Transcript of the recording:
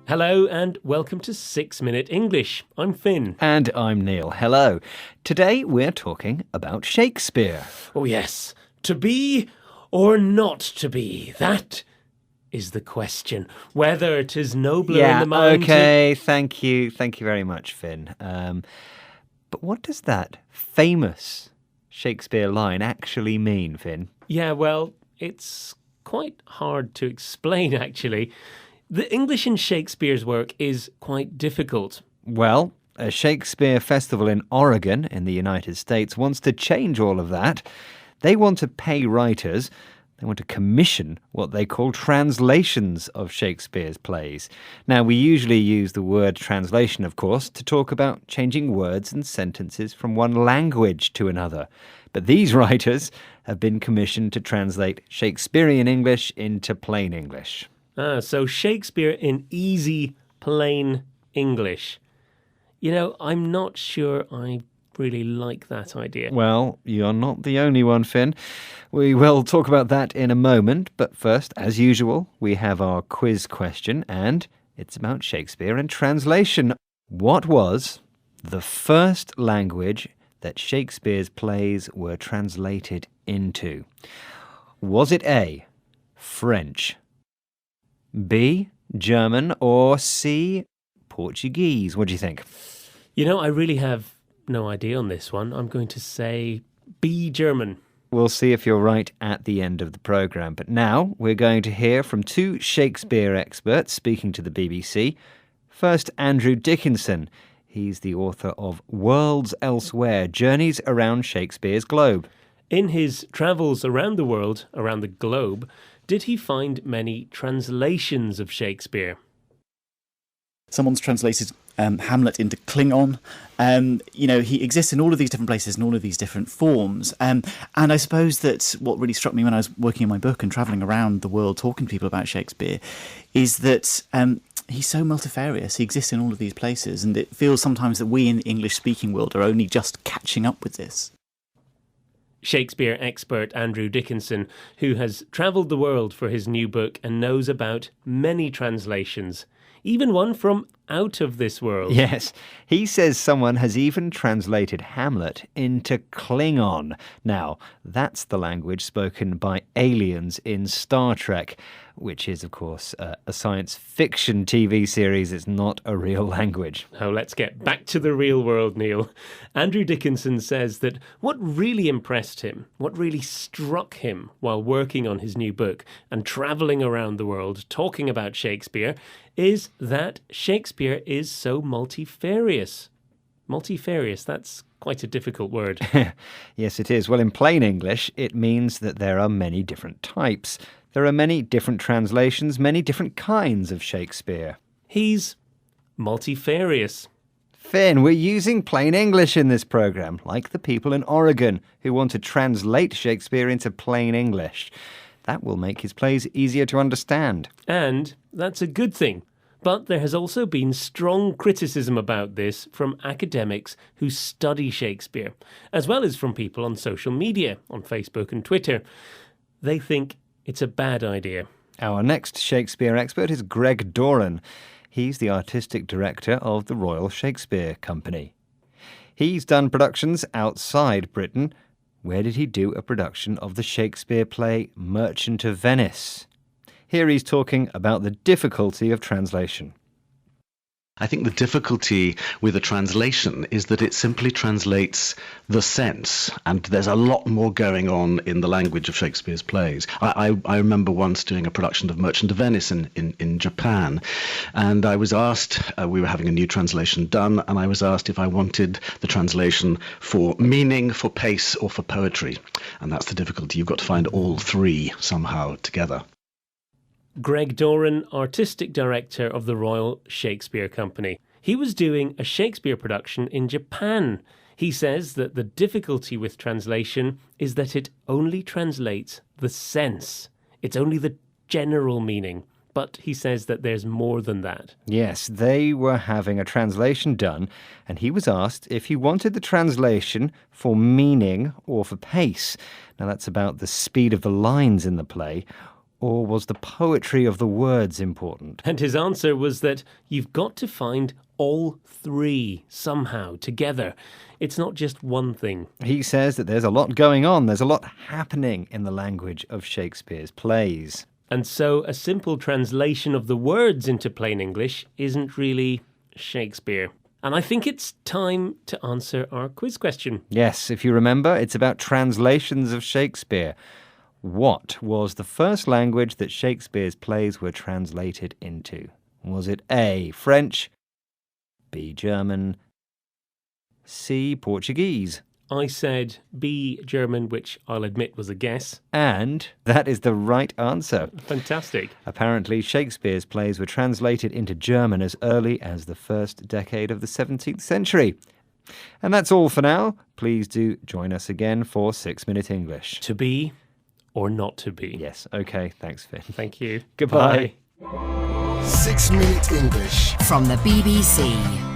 Hello and welcome to 6 Minute English. I'm Finn. And I'm Neil. Hello. Today we're talking about Shakespeare. Oh yes, to be or not to be, that is the question. Whether 'tis nobler in the mind... Okay, thank you. Thank you very much, Finn. But what does that famous Shakespeare line actually mean, Finn? Yeah, well, it's quite hard to explain, actually. The English in Shakespeare's work is quite difficult. Well, a Shakespeare festival in Oregon in the United States wants to change all of that. They want to pay writers, they want to commission what they call translations of Shakespeare's plays. Now, we usually use the word translation, of course, to talk about changing words and sentences from one language to another. But these writers have been commissioned to translate Shakespearean English into plain English. So Shakespeare in easy, plain English. You know, I'm not sure I really like that idea. Well, you're not the only one, Finn. We will talk about that in a moment, but first, as usual, we have our quiz question, and it's about Shakespeare and translation. What was the first language that Shakespeare's plays were translated into? Was it A, French, B, German, or C, Portuguese? What do you think? You know, I really have no idea on this one. I'm going to say B, German. We'll see if you're right at the end of the programme. But now we're going to hear from two Shakespeare experts speaking to the BBC. First, Andrew Dickinson. He's the author of Worlds Elsewhere, Journeys Around Shakespeare's Globe. In his travels around the world, around the globe, did he find many translations of Shakespeare? Someone's translated Hamlet into Klingon. He exists in all of these different places in all of these different forms. And I suppose that what really struck me when I was working on my book and travelling around the world talking to people about Shakespeare is that he's so multifarious. He exists in all of these places, and it feels sometimes that we in the English-speaking world are only just catching up with this. Shakespeare expert Andrew Dickinson, who has travelled the world for his new book and knows about many translations, even one from out of this world. Yes, he says someone has even translated Hamlet into Klingon. Now, that's the language spoken by aliens in Star Trek, which is, of course, a science fiction TV series. It's not a real language. Oh, let's get back to the real world, Neil. Andrew Dickinson says that what really impressed him, what really struck him while working on his new book and travelling around the world talking about Shakespeare, is that Shakespeare is so multifarious. Multifarious, that's quite a difficult word. Yes, it is. Well, in plain English, it means that there are many different types. There are many different translations, many different kinds of Shakespeare. He's multifarious. Finn, we're using plain English in this programme, like the people in Oregon who want to translate Shakespeare into plain English. That will make his plays easier to understand. And that's a good thing. But there has also been strong criticism about this from academics who study Shakespeare, as well as from people on social media, on Facebook and Twitter. They think it's a bad idea. Our next Shakespeare expert is Greg Doran. He's the artistic director of the Royal Shakespeare Company. He's done productions outside Britain. Where did he do a production of the Shakespeare play Merchant of Venice? Here he's talking about the difficulty of translation. I think the difficulty with a translation is that it simply translates the sense, and there's a lot more going on in the language of Shakespeare's plays. I remember once doing a production of Merchant of Venice in Japan, and I was asked, we were having a new translation done, and I was asked if I wanted the translation for meaning, for pace, or for poetry. And that's the difficulty. You've got to find all three somehow together. Greg Doran, artistic director of the Royal Shakespeare Company. He was doing a Shakespeare production in Japan. He says that the difficulty with translation is that it only translates the sense. It's only the general meaning. But he says that there's more than that. Yes, they were having a translation done, and he was asked if he wanted the translation for meaning or for pace. Now, that's about the speed of the lines in the play, or was the poetry of the words important? And his answer was that you've got to find all three somehow together. It's not just one thing. He says that there's a lot going on, there's a lot happening in the language of Shakespeare's plays. And so a simple translation of the words into plain English isn't really Shakespeare. And I think it's time to answer our quiz question. Yes, if you remember, it's about translations of Shakespeare. What was the first language that Shakespeare's plays were translated into? Was it A, French, B, German, C, Portuguese? I said B, German, which I'll admit was a guess. And that is the right answer. Fantastic. Apparently, Shakespeare's plays were translated into German as early as the first decade of the 17th century. And that's all for now. Please do join us again for 6 Minute English. To be or not to be. Yes, okay, thanks, Finn. Thank you. Goodbye. Bye. 6 Minute English from the BBC.